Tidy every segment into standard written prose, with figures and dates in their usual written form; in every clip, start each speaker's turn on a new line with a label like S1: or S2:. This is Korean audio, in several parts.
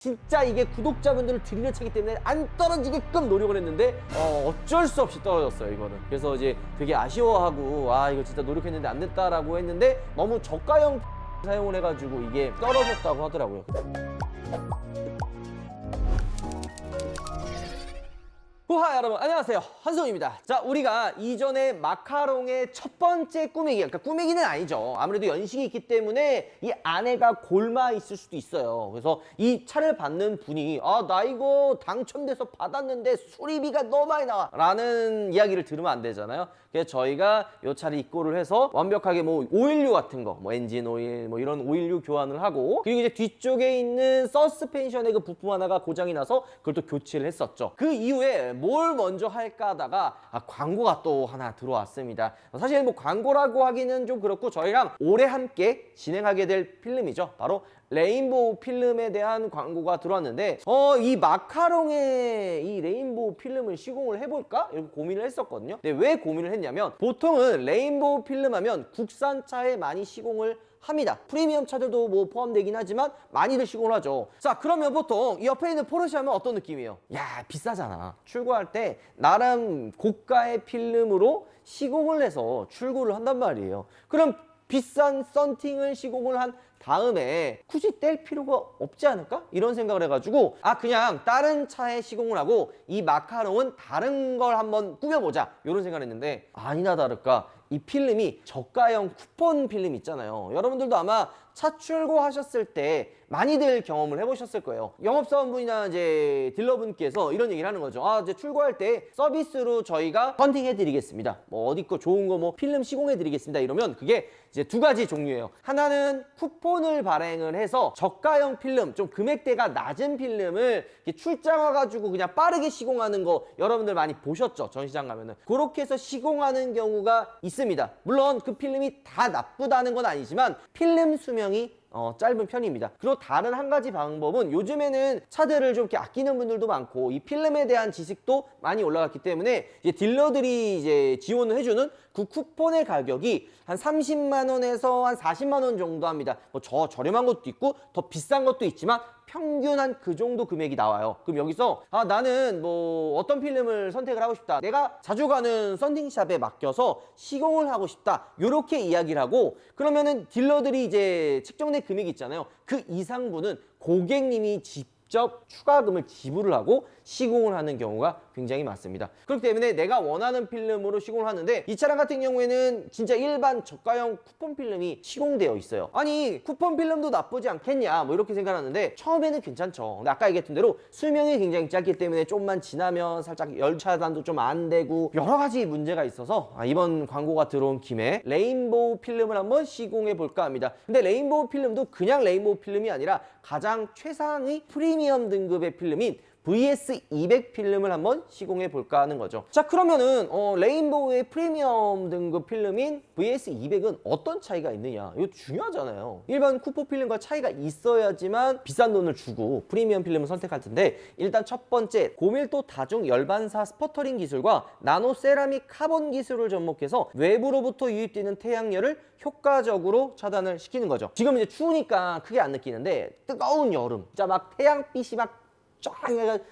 S1: 진짜 이게 구독자분들을 들이는 차기 때문에 안 떨어지게끔 노력을 했는데 어쩔 수 없이 떨어졌어요, 이거는. 그래서 이제 되게 아쉬워하고 아 이거 진짜 노력했는데 안 됐다라고 했는데 너무 저가형 사용을 해가지고 이게 떨어졌다고 하더라고요. 후하 여러분 안녕하세요, 한성우입니다. 자, 우리가 이전에 마카롱의 첫 번째 꾸미기, 그러니까 꾸미기는 아니죠. 아무래도 연식이 있기 때문에 이 안에가 골마 있을 수도 있어요. 그래서 이 차를 받는 분이 나 이거 당첨돼서 받았는데 수리비가 너무 많이 나와 라는 이야기를 들으면 안 되잖아요. 그래서 저희가 이 차를 입고를 해서 완벽하게 뭐 오일류 같은 거, 뭐 엔진 오일, 뭐 이런 오일류 교환을 하고, 그리고 이제 뒤쪽에 있는 서스펜션의 그 부품 하나가 고장이 나서 그걸 또 교체를 했었죠. 그 이후에 뭘 먼저 할까 하다가 광고가 또 하나 들어왔습니다. 사실 뭐 광고라고 하기는 좀 그렇고 저희랑 올해 함께 진행하게 될 필름이죠. 바로 레인보우 필름에 대한 광고가 들어왔는데 이 마카롱의 이 레인보우 필름을 시공을 해볼까? 이렇게 고민을 했었거든요. 근데 왜 고민을 했냐면 보통은 레인보우 필름 하면 국산차에 많이 시공을 합니다. 프리미엄 차들도 뭐 포함되긴 하지만 많이들 시공을 하죠. 자, 그러면 보통 이 옆에 있는 포르쉐 하면 어떤 느낌이에요? 야, 비싸잖아. 출고할 때 나름 고가의 필름으로 시공을 해서 출고를 한단 말이에요. 그럼 비싼 썬팅을 시공을 한 다음에 굳이 뗄 필요가 없지 않을까? 이런 생각을 해가지고 그냥 다른 차에 시공을 하고 이 마카롱은 다른 걸 한번 꾸며보자 이런 생각을 했는데 아니나 다를까 이 필름이 저가형 쿠폰 필름 있잖아요. 여러분들도 아마 차 출고하셨을 때 많이들 경험을 해보셨을 거예요. 영업사원분이나 이제 딜러분께서 이런 얘기를 하는 거죠. 이제 출고할 때 서비스로 저희가 펀팅 해드리겠습니다. 뭐 어디 거 좋은 거 뭐 필름 시공해드리겠습니다. 이러면 그게 이제 두 가지 종류예요. 하나는 쿠폰을 발행을 해서 저가형 필름, 좀 금액대가 낮은 필름을 이렇게 출장 와가지고 그냥 빠르게 시공하는 거 여러분들 많이 보셨죠? 전시장 가면은. 그렇게 해서 시공하는 경우가 있습니다. 물론 그 필름이 다 나쁘다는 건 아니지만 필름 수명이 짧은 편입니다. 그리고 다른 한 가지 방법은 요즘에는 차들을 좀 이렇게 아끼는 분들도 많고 이 필름에 대한 지식도 많이 올라갔기 때문에 이제 딜러들이 이제 지원을 해주는 그 쿠폰의 가격이 한 30만 원에서 한 40만 원 정도 합니다. 뭐 저렴한 것도 있고 더 비싼 것도 있지만 평균 한 그 정도 금액이 나와요. 그럼 여기서 나는 뭐 어떤 필름을 선택을 하고 싶다, 내가 자주 가는 썬팅샵에 맡겨서 시공을 하고 싶다, 요렇게 이야기를 하고, 그러면은 딜러들이 이제 책정된 금액이 있잖아요. 그 이상분은 고객님이 직접 추가금을 지불을 하고 시공을 하는 경우가 굉장히 많습니다. 그렇기 때문에 내가 원하는 필름으로 시공을 하는데 이 차량 같은 경우에는 진짜 일반 저가형 쿠폰 필름이 시공되어 있어요. 아니 쿠폰 필름도 나쁘지 않겠냐 뭐 이렇게 생각하는데 처음에는 괜찮죠. 근데 아까 얘기했던 대로 수명이 굉장히 짧기 때문에 좀만 지나면 살짝 열 차단도 좀 안 되고 여러 가지 문제가 있어서 이번 광고가 들어온 김에 레인보우 필름을 한번 시공해 볼까 합니다. 근데 레인보우 필름도 그냥 레인보우 필름이 아니라 가장 최상의 프리미엄 등급의 필름인 VS200 필름을 한번 시공해 볼까 하는 거죠. 자, 그러면은 레인보우의 프리미엄 등급 필름인 VS200은 어떤 차이가 있느냐, 이거 중요하잖아요. 일반 쿠폰 필름과 차이가 있어야지만 비싼 돈을 주고 프리미엄 필름을 선택할 텐데, 일단 첫 번째, 고밀도 다중 열반사 스퍼터링 기술과 나노 세라믹 카본 기술을 접목해서 외부로부터 유입되는 태양열을 효과적으로 차단을 시키는 거죠. 지금 이제 추우니까 크게 안 느끼는데 뜨거운 여름, 진짜 막 태양빛이 막 쫙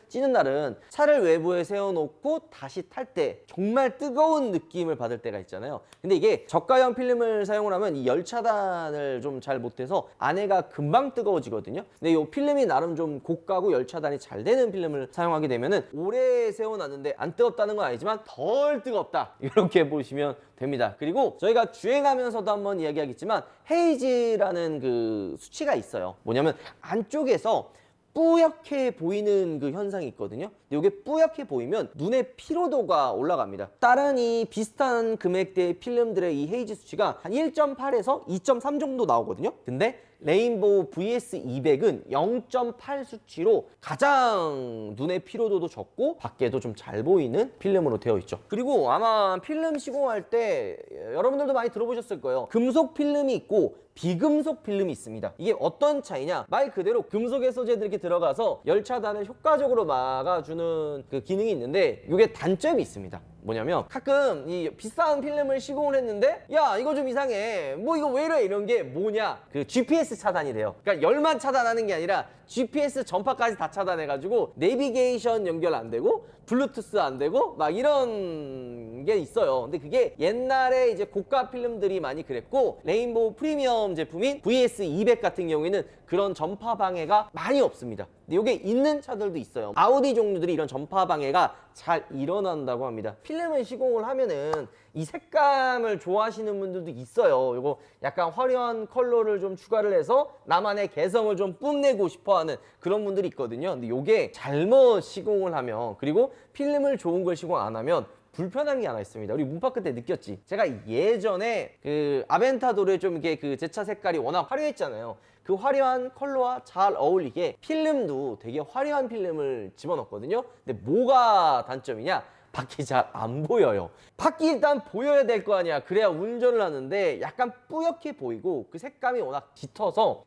S1: 찌는 날은 차를 외부에 세워놓고 다시 탈 때 정말 뜨거운 느낌을 받을 때가 있잖아요. 근데 이게 저가형 필름을 사용을 하면 이 열 차단을 좀 잘 못해서 안에가 금방 뜨거워지거든요. 근데 이 필름이 나름 좀 고가고 열 차단이 잘 되는 필름을 사용하게 되면은 오래 세워놨는데 안 뜨겁다는 건 아니지만 덜 뜨겁다, 이렇게 보시면 됩니다. 그리고 저희가 주행하면서도 한번 이야기하겠지만 헤이즈라는 그 수치가 있어요. 뭐냐면 안쪽에서 뿌옇게 보이는 그 현상이 있거든요. 근데 이게 뿌옇게 보이면 눈의 피로도가 올라갑니다. 다른 이 비슷한 금액대의 필름들의 이 헤이즈 수치가 한 1.8에서 2.3 정도 나오거든요. 근데 레인보우 VS200은 0.8 수치로 가장 눈의 피로도도 적고 밖에도 좀 잘 보이는 필름으로 되어 있죠. 그리고 아마 필름 시공할 때 여러분들도 많이 들어보셨을 거예요. 금속 필름이 있고 비금속 필름이 있습니다. 이게 어떤 차이냐, 말 그대로 금속의 소재들이 이렇게 들어가서 열 차단을 효과적으로 막아주는 그 기능이 있는데 이게 단점이 있습니다. 뭐냐면 가끔 이 비싼 필름을 시공을 했는데 야 이거 좀 이상해 뭐 이거 왜 이래 이런 게 뭐냐 그 GPS 차단이 돼요. 그러니까 열만 차단하는 게 아니라 GPS 전파까지 다 차단해가지고 내비게이션 연결 안 되고 블루투스 안 되고 막 이런 게 있어요. 근데 그게 옛날에 이제 고가 필름들이 많이 그랬고 레인보우 프리미엄 제품인 VS200 같은 경우에는 그런 전파 방해가 많이 없습니다. 근데 이게 있는 차들도 있어요. 아우디 종류들이 이런 전파 방해가 잘 일어난다고 합니다. 필름을 시공을 하면은 이 색감을 좋아하시는 분들도 있어요. 이거 약간 화려한 컬러를 좀 추가를 해서 나만의 개성을 좀 뽐내고 싶어하는 그런 분들이 있거든요. 근데 이게 잘못 시공을 하면 그리고 필름을 좋은 걸 시공 안 하면 불편한 게 하나 있습니다. 우리 문파크 때 느꼈지? 제가 예전에 그 아벤타도르에 좀 이렇게 그 제 차 색깔이 워낙 화려했잖아요. 그 화려한 컬러와 잘 어울리게 필름도 되게 화려한 필름을 집어넣었거든요. 근데 뭐가 단점이냐? 밖이 잘 안 보여요. 밖이 일단 보여야 될 거 아니야. 그래야 운전을 하는데 약간 뿌옇게 보이고 그 색감이 워낙 짙어서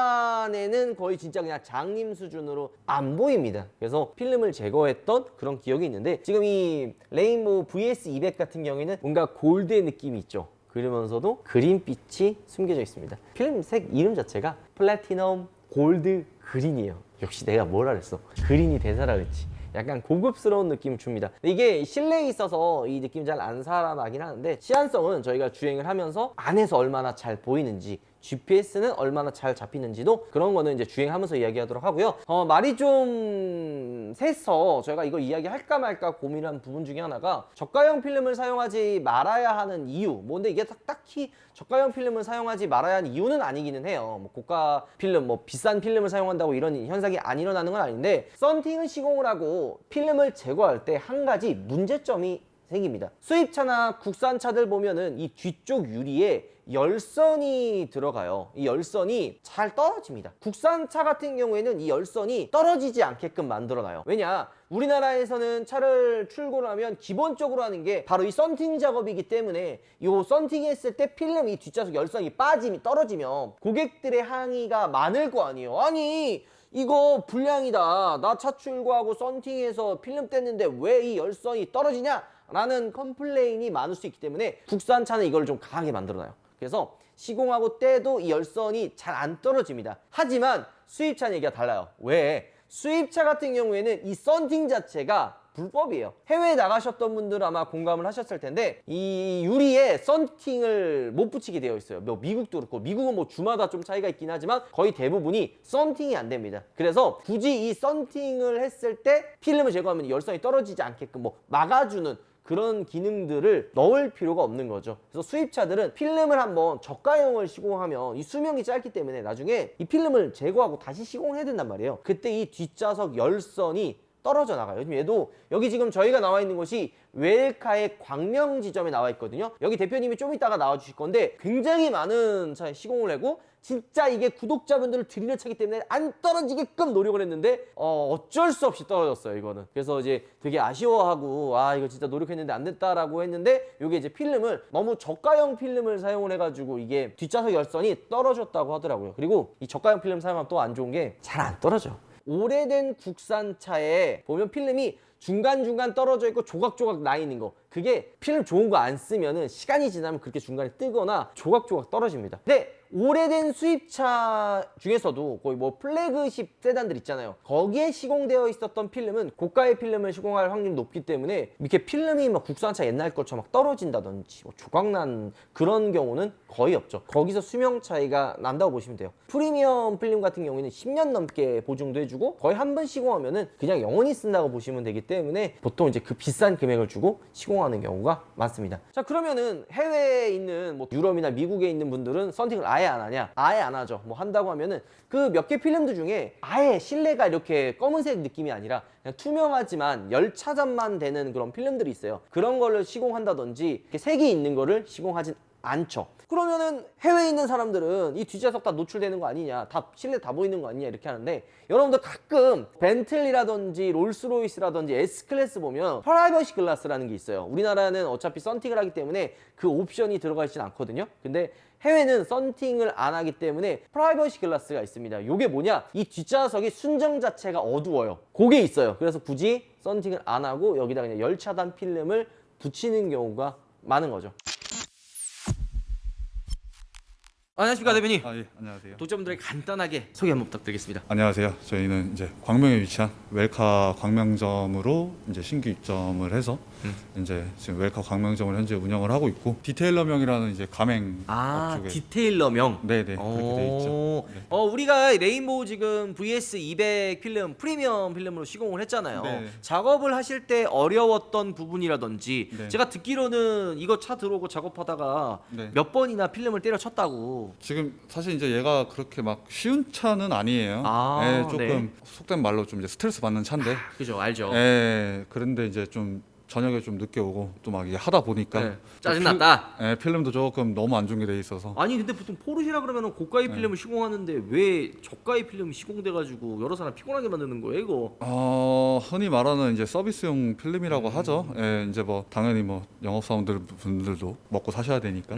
S1: 야간에는 거의 진짜 그냥 장님 수준으로 안 보입니다. 그래서 필름을 제거했던 그런 기억이 있는데 지금 이 레인보우 VS200 같은 경우에는 뭔가 골드의 느낌이 있죠. 그러면서도 그린빛이 숨겨져 있습니다. 필름색 이름 자체가 플래티넘 골드 그린이에요. 역시 내가 뭐라 그랬어. 그린이 대사라 그랬지. 약간 고급스러운 느낌을 줍니다. 이게 실내에 있어서 이 느낌이 잘 안 살아나긴 하는데 시안성은 저희가 주행을 하면서 안에서 얼마나 잘 보이는지 GPS는 얼마나 잘 잡히는지도 그런 거는 이제 주행하면서 이야기하도록 하고요. 말이 좀 세서 저희가 이거 이야기할까 말까 고민한 부분 중에 하나가 저가형 필름을 사용하지 말아야 하는 이유. 뭔데 이게 딱히 저가형 필름을 사용하지 말아야 하는 이유는 아니기는 해요. 뭐 고가 필름, 뭐 비싼 필름을 사용한다고 이런 현상이 안 일어나는 건 아닌데 썬팅을 시공을 하고 필름을 제거할 때 한 가지 문제점이 생깁니다. 수입차나 국산차들 보면은 이 뒤쪽 유리에 열선이 들어가요. 이 열선이 잘 떨어집니다. 국산차 같은 경우에는 이 열선이 떨어지지 않게끔 만들어놔요. 왜냐? 우리나라에서는 차를 출고를 하면 기본적으로 하는 게 바로 이 썬팅 작업이기 때문에 이 썬팅 했을 때 필름 이 뒷좌석 열선이 떨어지면 고객들의 항의가 많을 거 아니에요. 아니 이거 불량이다. 나 차 출고하고 썬팅해서 필름 뗐는데 왜 이 열선이 떨어지냐? 라는 컴플레인이 많을 수 있기 때문에 국산차는 이걸 좀 강하게 만들어놔요. 그래서 시공하고 떼도 이 열선이 잘 안 떨어집니다. 하지만 수입차는 얘기가 달라요. 왜? 수입차 같은 경우에는 이 썬팅 자체가 불법이에요. 해외에 나가셨던 분들은 아마 공감을 하셨을 텐데 이 유리에 썬팅을 못 붙이게 되어 있어요. 뭐 미국도 그렇고 미국은 뭐 주마다 좀 차이가 있긴 하지만 거의 대부분이 썬팅이 안 됩니다. 그래서 굳이 이 썬팅을 했을 때 필름을 제거하면 열선이 떨어지지 않게끔 뭐 막아주는 그런 기능들을 넣을 필요가 없는 거죠. 그래서 수입차들은 필름을 한번 저가형을 시공하면 이 수명이 짧기 때문에 나중에 이 필름을 제거하고 다시 시공을 해야 된단 말이에요. 그때 이 뒷좌석 열선이 떨어져 나가요. 얘도 여기 지금 저희가 나와 있는 곳이 웰카의 광명 지점에 나와 있거든요. 여기 대표님이 좀 이따가 나와 주실 건데 굉장히 많은 차에 시공을 하고 진짜 이게 구독자분들을 드리는 차기 때문에 안 떨어지게끔 노력을 했는데 어쩔 수 없이 떨어졌어요, 이거는. 그래서 이제 되게 아쉬워하고 아 이거 진짜 노력했는데 안 됐다라고 했는데 이게 이제 필름을 너무 저가형 필름을 사용을 해가지고 이게 뒷좌석 열선이 떨어졌다고 하더라고요. 그리고 이 저가형 필름 사용하면 또 안 좋은 게 잘 안 떨어져. 오래된 국산차에 보면 필름이 중간중간 떨어져 있고 조각조각 나 있는 거, 그게 필름 좋은 거 안 쓰면은 시간이 지나면 그렇게 중간에 뜨거나 조각조각 떨어집니다. 근데 오래된 수입차 중에서도 거의 뭐 플래그십 세단들 있잖아요. 거기에 시공되어 있었던 필름은 고가의 필름을 시공할 확률이 높기 때문에 이렇게 필름이 막 국산차 옛날 것처럼 막 떨어진다든지 뭐 조각난 그런 경우는 거의 없죠. 거기서 수명 차이가 난다고 보시면 돼요. 프리미엄 필름 같은 경우에는 10년 넘게 보증도 해주고 거의 한 번 시공하면은 그냥 영원히 쓴다고 보시면 되기 때문에 보통 이제 그 비싼 금액을 주고 시공하는 경우가 많습니다. 자, 그러면은 해외에 있는 뭐 유럽이나 미국에 있는 분들은 썬팅을 아예 안 하냐? 아예 안 하죠. 뭐 한다고 하면은 그 몇 개 필름들 중에 아예 실내가 이렇게 검은색 느낌이 아니라 그냥 투명하지만 열차단만 되는 그런 필름들이 있어요. 그런 거를 시공한다든지 이렇게 색이 있는 거를 시공하진 않죠. 그러면은 해외에 있는 사람들은 이 뒷좌석 다 노출되는 거 아니냐, 다 실내 다 보이는 거 아니냐 이렇게 하는데, 여러분들 가끔 벤틀리라든지 롤스로이스라든지 S클래스 보면 프라이버시 글라스라는 게 있어요. 우리나라는 어차피 썬팅을 하기 때문에 그 옵션이 들어가 있진 않거든요. 근데 해외는 썬팅을 안 하기 때문에 프라이버시 글라스가 있습니다. 요게 뭐냐, 이 뒷좌석이 순정 자체가 어두워요. 그게 있어요. 그래서 굳이 썬팅을 안 하고 여기다 그냥 열차단 필름을 붙이는 경우가 많은 거죠. 안녕하십니까 대표님.
S2: 예, 안녕하세요.
S1: 독자분들에게 간단하게 소개 한번 부탁드리겠습니다.
S2: 안녕하세요. 저희는 이제 광명에 위치한 웰카 광명점으로 이제 신규 입점을 해서 이제 지금 웰카 광명점을 현재 운영을 하고 있고 디테일러명이라는 이제 가맹 업쪽에
S1: 디테일러명.
S2: 네네 그렇게 돼 있죠. 네.
S1: 우리가 레인보우 지금 VS 200 필름 프리미엄 필름으로 시공을 했잖아요.
S2: 네.
S1: 작업을 하실 때 어려웠던 부분이라든지
S2: 네.
S1: 제가 듣기로는 이거 차 들어오고 작업하다가
S2: 네.
S1: 몇 번이나 필름을 때려쳤다고.
S2: 지금 사실 이제 얘가 그렇게 막 쉬운 차는 아니에요. 조금
S1: 네.
S2: 속된 말로 좀 이제 스트레스 받는 차인데.
S1: 그죠, 알죠.
S2: 그런데 이제 좀 저녁에 좀 늦게 오고 또 막 이게 하다 보니까
S1: 네. 짜증났다.
S2: 필름도 조금 너무 안 좋게 돼 있어서.
S1: 아니 근데 보통 포르쉐라 그러면 고가의 필름을 시공하는데 왜 저가의 필름이 시공돼가지고 여러 사람 피곤하게 만드는 거예요 이거?
S2: 흔히 말하는 이제 서비스용 필름이라고 하죠. 이제 뭐 당연히 뭐 영업사원들 분들도 먹고 사셔야 되니까.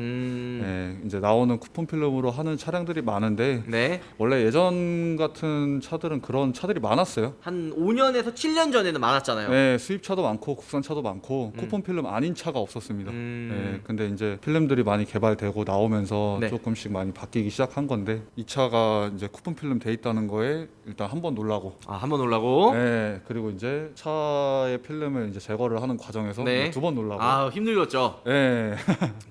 S2: 이제 나오는 쿠폰 필름으로 하는 차량들이 많은데
S1: 네.
S2: 원래 예전 같은 차들은 그런 차들이 많았어요.
S1: 한 5년에서 7년 전에는 많았잖아요.
S2: 수입차도 많고 국산차도 많고 쿠폰 필름 아닌 차가 없었습니다.
S1: 음.
S2: 근데 이제 필름들이 많이 개발되고 나오면서
S1: 네.
S2: 조금씩 많이 바뀌기 시작한 건데 이 차가 이제 쿠폰 필름 돼 있다는 거에 일단 한 번 놀라고.
S1: 한번 올라고.
S2: 그리고 이제 차의 필름을 이제 제거를 하는 과정에서
S1: 네.
S2: 두 번 놀라고.
S1: 힘들었죠.
S2: 네.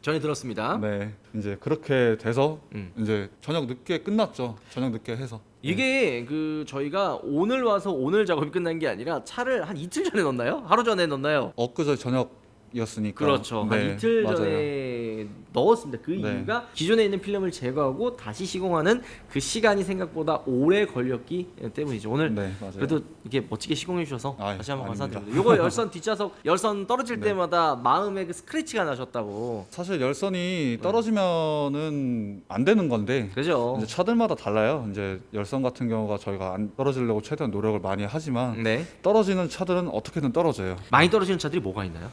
S1: 전에 들었습니다.
S2: 네. 이제 그렇게 돼서
S1: 음.
S2: 이제 저녁 늦게 끝났죠. 저녁 늦게 해서.
S1: 이게 저희가 오늘 와서 오늘 작업이 끝난 게 아니라 차를 한 이틀 전에 넣었나요? 하루 전에 넣었나요?
S2: 엊그제 저녁이었으니까.
S1: 그렇죠. 한
S2: 네,
S1: 이틀
S2: 맞아요.
S1: 전에 넣었습니다. 그
S2: 네.
S1: 이유가 기존에 있는 필름을 제거하고 다시 시공하는 그 시간이 생각보다 오래 걸렸기 때문이죠. 오늘
S2: 네, 맞아요.
S1: 그래도 이렇게 멋지게 시공해 주셔서
S2: 아유,
S1: 다시 한번
S2: 아닙니다.
S1: 감사드립니다. 요거 열선 뒷좌석 열선 떨어질
S2: 네.
S1: 때마다 마음에 그 스크래치가 나셨다고.
S2: 사실 열선이 떨어지면은 안 되는 건데
S1: 그죠?
S2: 이제 차들마다 달라요. 이제 열선 같은 경우가 저희가 안 떨어지려고 최대한 노력을 많이 하지만
S1: 네.
S2: 떨어지는 차들은 어떻게든 떨어져요.
S1: 많이 떨어지는 차들이 뭐가 있나요?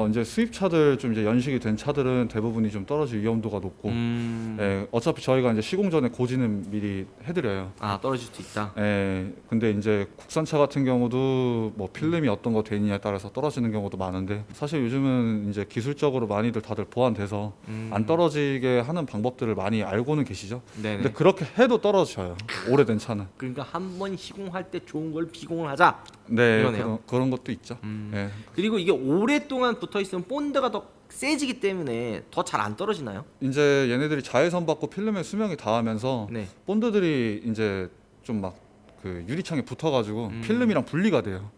S2: 이제 수입차들 좀 이제 연식이 된 차들은 대부분이 좀 떨어질 위험도가 높고, 어차피 저희가 이제 시공 전에 고지는 미리 해드려요.
S1: 떨어질 수도 있다.
S2: 근데 이제 국산차 같은 경우도 뭐 필름이 어떤 거 돼 있냐에 따라서 떨어지는 경우도 많은데 사실 요즘은 이제 기술적으로 많이들 다들 보완돼서 안 떨어지게 하는 방법들을 많이 알고는 계시죠.
S1: 네네.
S2: 근데 그렇게 해도 떨어져요. 오래된 차는.
S1: 그러니까 한 번 시공할 때 좋은 걸 비공을 하자.
S2: 네,
S1: 이러네요.
S2: 그런 것도 있죠. 네.
S1: 그리고 이게 오랫동안 붙어 있으면 본드가 더 세지기 때문에 더 잘 안 떨어지나요?
S2: 이제 얘네들이 자외선 받고 필름의 수명이 닿으면서
S1: 네.
S2: 본드들이 이제 좀 막 그 유리창에 붙어가지고 필름이랑 분리가 돼요.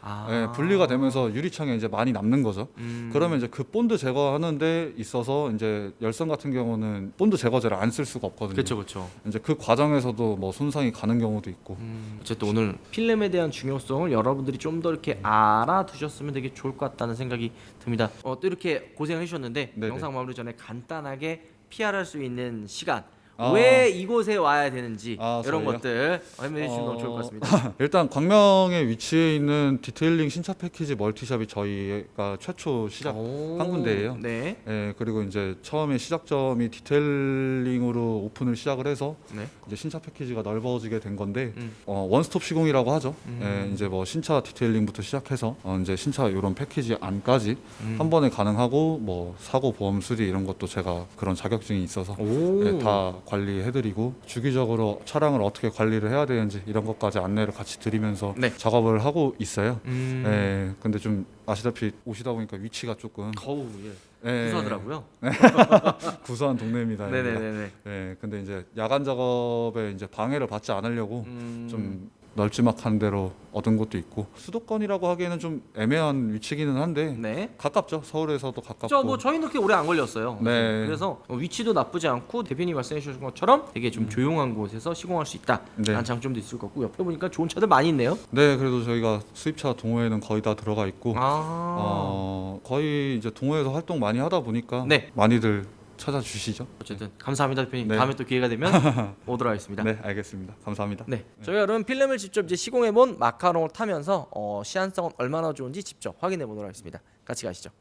S2: 분리가 되면서 유리창에 이제 많이 남는 거죠. 그러면 이제 그 본드 제거하는 데 있어서 이제 열선 같은 경우는 본드 제거제를 안 쓸 수가 없거든요.
S1: 그렇죠.
S2: 이제 그 과정에서도 뭐 손상이 가는 경우도 있고.
S1: 어쨌든 오늘 필름에 대한 중요성을 여러분들이 좀 더 이렇게 알아두셨으면 되게 좋을 것 같다는 생각이 듭니다. 또 이렇게 고생을 해주셨는데
S2: 네네.
S1: 영상 마무리 전에 간단하게 PR할 수 있는 시간.
S2: 아.
S1: 왜 이곳에 와야 되는지 이런
S2: 저희요?
S1: 것들 설명해 주시면 너무 좋을 것 같습니다.
S2: 일단 광명에 위치해 있는 디테일링 신차 패키지 멀티샵이 저희가 최초 시작한 군데예요.
S1: 네.
S2: 그리고 이제 처음에 시작점이 디테일링으로 오픈을 시작을 해서
S1: 네.
S2: 이제 신차 패키지가 넓어지게 된 건데 원스톱 시공이라고 하죠. 이제 뭐 신차 디테일링부터 시작해서 이제 신차 이런 패키지 안까지 한 번에 가능하고 뭐 사고 보험 수리 이런 것도 제가 그런 자격증이 있어서 다 관리해드리고 주기적으로 차량을 어떻게 관리를 해야 되는지 이런 것까지 안내를 같이 드리면서
S1: 네.
S2: 작업을 하고 있어요. 근데 좀 아시다시피 오시다 보니까 위치가 조금
S1: 거우 구수하더라고요.
S2: 구수한 동네입니다. 여기가.
S1: 네네네네.
S2: 근데 이제 야간 작업에 이제 방해를 받지 않으려고 좀 널찍막한 데로 얻은 것도 있고 수도권이라고 하기에는 좀 애매한 위치기는 한데
S1: 네.
S2: 가깝죠. 서울에서도 가깝고.
S1: 저희는 그렇게 오래 안 걸렸어요.
S2: 네.
S1: 그래서 위치도 나쁘지 않고 대표님이 말씀해 주신 것처럼 되게 좀 조용한 곳에서 시공할 수 있다.
S2: 네.
S1: 라는 장점도 있을 것 같고 옆에 보니까 좋은 차들 많이 있네요.
S2: 네, 그래도 저희가 수입차 동호회는 거의 다 들어가 있고 거의 이제 동호회에서 활동 많이 하다 보니까
S1: 네.
S2: 많이들 찾아주시죠.
S1: 어쨌든 감사합니다 대표님.
S2: 네.
S1: 다음에 또 기회가 되면 오도록 하겠습니다.
S2: 네, 알겠습니다. 감사합니다.
S1: 네, 저희가 그럼 필름을 직접 이제 시공해본 마카롱을 타면서 시한성은 얼마나 좋은지 직접 확인해 보도록 하겠습니다. 같이 가시죠.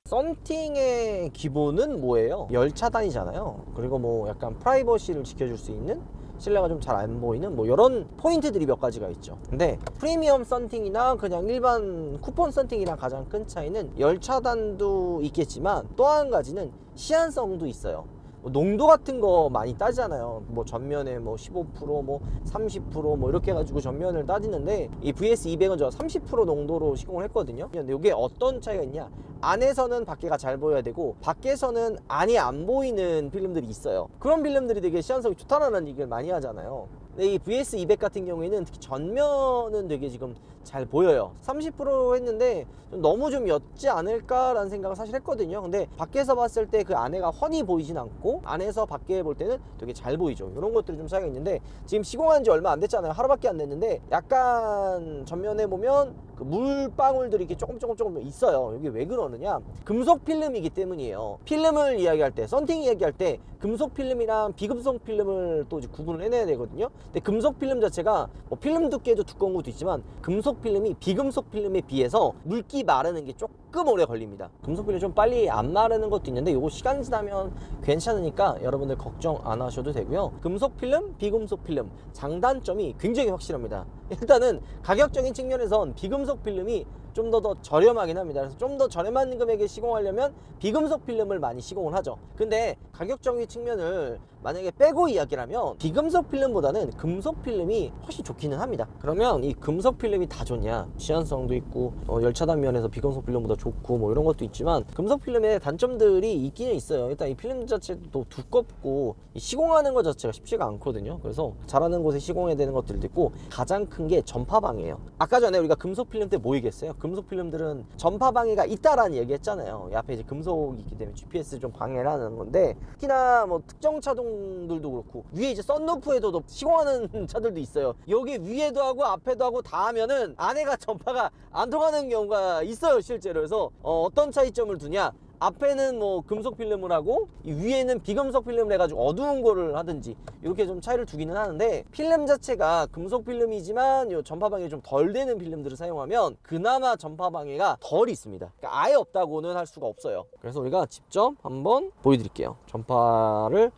S1: 썬팅의 기본은 뭐예요? 열차단이잖아요. 그리고 뭐 약간 프라이버시를 지켜줄 수 있는 실내가 좀 잘 안 보이는 뭐 이런 포인트들이 몇 가지가 있죠. 근데 프리미엄 썬팅이나 그냥 일반 쿠폰 썬팅이랑 가장 큰 차이는 열 차단도 있겠지만 또 한 가지는 시한성도 있어요. 뭐 농도 같은 거 많이 따지잖아요. 뭐 전면에 뭐 15%, 뭐 30%, 뭐 이렇게 해가지고 전면을 따지는데 이 VS200은 저 30% 농도로 시공을 했거든요. 근데 이게 어떤 차이가 있냐? 안에서는 밖에가 잘 보여야 되고 밖에서는 안이 안 보이는 필름들이 있어요. 그런 필름들이 되게 시한성이 좋다라는 얘기를 많이 하잖아요. 근데 이 VS200 같은 경우에는 특히 전면은 되게 지금 잘 보여요. 30% 했는데 너무 좀 옅지 않을까라는 생각을 사실 했거든요. 근데 밖에서 봤을 때 그 안에가 훤히 보이진 않고 안에서 밖에 볼 때는 되게 잘 보이죠. 이런 것들이 좀 차이가 있는데 지금 시공한 지 얼마 안 됐잖아요. 하루밖에 안 됐는데 약간 전면에 보면 그 물방울들이 이렇게 조금 있어요. 이게 왜 그러느냐? 금속 필름이기 때문이에요. 필름을 이야기할 때, 썬팅 이야기할 때 금속 필름이랑 비금속 필름을 또 이제 구분을 해내야 되거든요. 근데 금속 필름 자체가 뭐 필름 두께도 두꺼운 것도 있지만 금속 필름이 비금속 필름에 비해서 물기 마르는 게 조금 오래 걸립니다. 금속 필름이 좀 빨리 안 마르는 것도 있는데 이거 시간 지나면 괜찮으니까 여러분들 걱정 안 하셔도 되고요. 금속 필름, 비금속 필름 장단점이 굉장히 확실합니다. 일단은 가격적인 측면에선 비금속 필름이 좀 더 저렴하긴 합니다. 그래서 좀 더 저렴한 금액에 시공하려면 비금속 필름을 많이 시공을 하죠. 근데 가격적인 측면을 만약에 빼고 이야기를 하면 비금속 필름보다는 금속 필름이 훨씬 좋기는 합니다. 그러면 이 금속 필름이 다 좋냐? 시한성도 있고 열차단 면에서 비금속 필름보다 좋고 뭐 이런 것도 있지만 금속 필름의 단점들이 있기는 있어요. 일단 이 필름 자체도 두껍고 시공하는 것 자체가 쉽지가 않거든요. 그래서 잘하는 곳에 시공해야 되는 것들도 있고 가장 큰 게 전파방해예요. 아까 전에 우리가 금속 필름 때 뭐 얘기했어요? 금속 필름들은 전파 방해가 있다라는 얘기 했잖아요. 이 앞에 이제 금속이 있기 때문에 GPS를 좀 방해를 하는 건데 특히나 뭐 특정 차종들도 그렇고 위에 이제 썬루프에도 시공하는 차들도 있어요. 여기 위에도 하고 앞에도 하고 다 하면은 안에가 전파가 안 통하는 경우가 있어요, 실제로. 그래서 어떤 차이점을 두냐? 앞에는 뭐 금속 필름을 하고 이 위에는 비금속 필름을 해가지고 어두운 거를 하든지 이렇게 좀 차이를 두기는 하는데 필름 자체가 금속 필름이지만 요 전파 방해 좀 덜 되는 필름들을 사용하면 그나마 전파 방해가 덜 있습니다. 그러니까 아예 없다고는 할 수가 없어요. 그래서 우리가 직접 한번 보여드릴게요. 전파를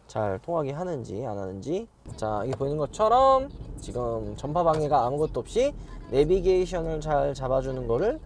S1: 잘 통하게 하는지 안 하는지. 자, 여기 보이는 것처럼 지금 전파 방해가 아무것도 없이 내비게이션을 잘 잡아주는 거를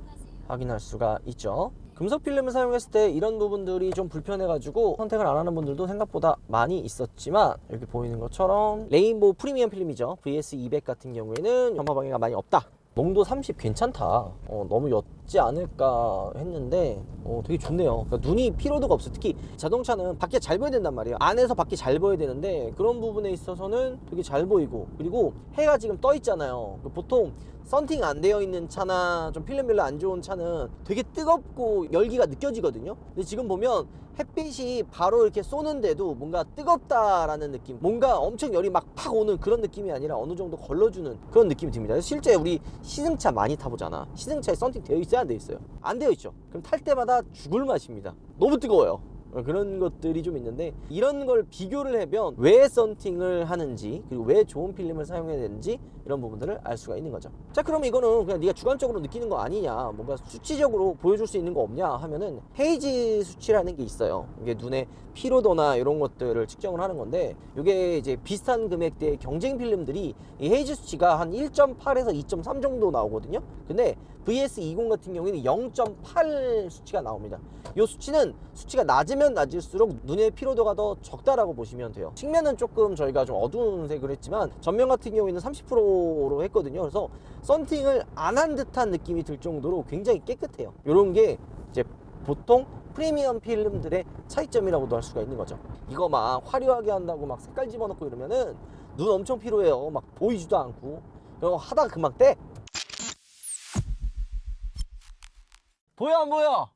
S1: 확인할 수가 있죠. 금속 필름을 사용했을 때 이런 부분들이 좀 불편해가지고 선택을 안 하는 분들도 생각보다 많이 있었지만 여기 보이는 것처럼 레인보우 프리미엄 필름이죠. VS200 같은 경우에는 전파 방해가 많이 없다. 농도 30 괜찮다. 너무 옅지 않을까 했는데 되게 좋네요. 그러니까 눈이 피로도가 없어요. 특히 자동차는 밖에 잘 보여야 된단 말이에요. 안에서 밖에 잘 보여야 되는데 그런 부분에 있어서는 되게 잘 보이고, 그리고 해가 지금 떠 있잖아요. 보통 썬팅 안 되어 있는 차나 좀 필름 별로 안 좋은 차는 되게 뜨겁고 열기가 느껴지거든요. 근데 지금 보면 햇빛이 바로 이렇게 쏘는데도 뭔가 뜨겁다라는 느낌, 뭔가 엄청 열이 막 팍 오는 그런 느낌이 아니라 어느 정도 걸러주는 그런 느낌이 듭니다. 실제 우리 시승차 많이 타보잖아. 시승차에 썬팅 되어 있어요, 안 되어 있어요? 안 되어 있죠. 그럼 탈 때마다 죽을 맛입니다. 너무 뜨거워요. 그런 것들이 좀 있는데 이런 걸 비교를 해보면 왜 썬팅을 하는지, 그리고 왜 좋은 필름을 사용해야 되는지 이런 부분들을 알 수가 있는 거죠. 자, 그럼 이거는 그냥 네가 주관적으로 느끼는 거 아니냐, 뭔가 수치적으로 보여줄 수 있는 거 없냐 하면은 헤이즈 수치라는 게 있어요. 이게 눈의 피로도나 이런 것들을 측정을 하는 건데, 이게 이제 비슷한 금액대의 경쟁 필름들이 이 헤이즈 수치가 한 1.8에서 2.3 정도 나오거든요. 근데 VS20 같은 경우에는 0.8 수치가 나옵니다. 이 수치는 수치가 낮으면 낮을수록 눈의 피로도가 더 적다라고 보시면 돼요. 측면은 조금 저희가 좀 어두운 색을 했지만 전면 같은 경우에는 30%로 했거든요. 그래서 썬팅을 안 한 듯한 느낌이 들 정도로 굉장히 깨끗해요. 이런 게 이제 보통 프리미엄 필름들의 차이점이라고도 할 수가 있는 거죠. 이거 막 화려하게 한다고 막 색깔 집어넣고 이러면은 눈 엄청 피로해요. 막 보이지도 않고. 그거 하다가 금방 떼. 보여 안 보여?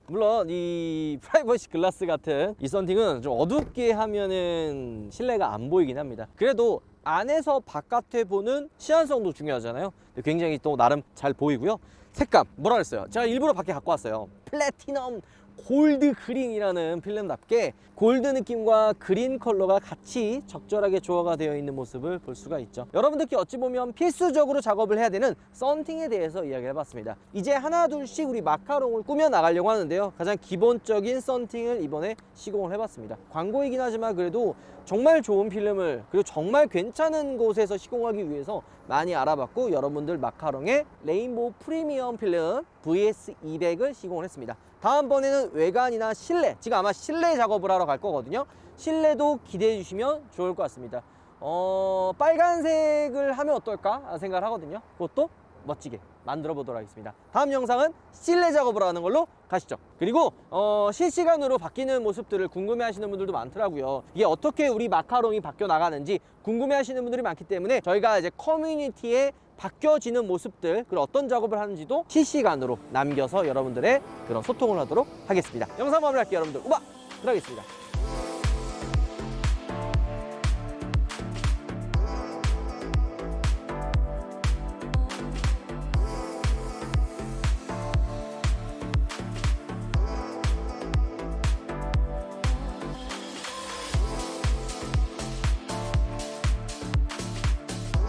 S1: 물론 이 프라이버시 글라스 같은 이 썬팅은 좀 어둡게 하면은 실내가 안 보이긴 합니다. 그래도 안에서 바깥에 보는 시안성도 중요하잖아요. 굉장히 또 나름 잘 보이고요. 색감 뭐라 그랬어요? 제가 일부러 밖에 갖고 왔어요. 플래티넘 골드 그린이라는 필름답게 골드 느낌과 그린 컬러가 같이 적절하게 조화가 되어 있는 모습을 볼 수가 있죠. 여러분들께 어찌 보면 필수적으로 작업을 해야 되는 썬팅에 대해서 이야기를 해봤습니다. 이제 하나 둘씩 우리 마카롱을 꾸며 나가려고 하는데요. 가장 기본적인 썬팅을 이번에 시공을 해봤습니다. 광고이긴 하지만 그래도 정말 좋은 필름을, 그리고 정말 괜찮은 곳에서 시공하기 위해서 많이 알아봤고, 여러분들 마카롱의 레인보우 프리미엄 필름 VS200을 시공을 했습니다. 다음번에는 외관이나 실내, 지금 아마 실내 작업을 하러 갈 거거든요. 실내도 기대해 주시면 좋을 것 같습니다. 빨간색을 하면 어떨까 생각을 하거든요. 그것도 멋지게 만들어 보도록 하겠습니다. 다음 영상은 실내 작업을 하는 걸로 가시죠. 그리고 실시간으로 바뀌는 모습들을 궁금해 하시는 분들도 많더라고요. 이게 어떻게 우리 마카롱이 바뀌어 나가는지 궁금해 하시는 분들이 많기 때문에 저희가 이제 커뮤니티에 바뀌어지는 모습들, 그리고 어떤 작업을 하는지도 실시간으로 남겨서 여러분들의 그런 소통을 하도록 하겠습니다. 영상 마무리할게요. 여러분들 우박 들어가겠습니다.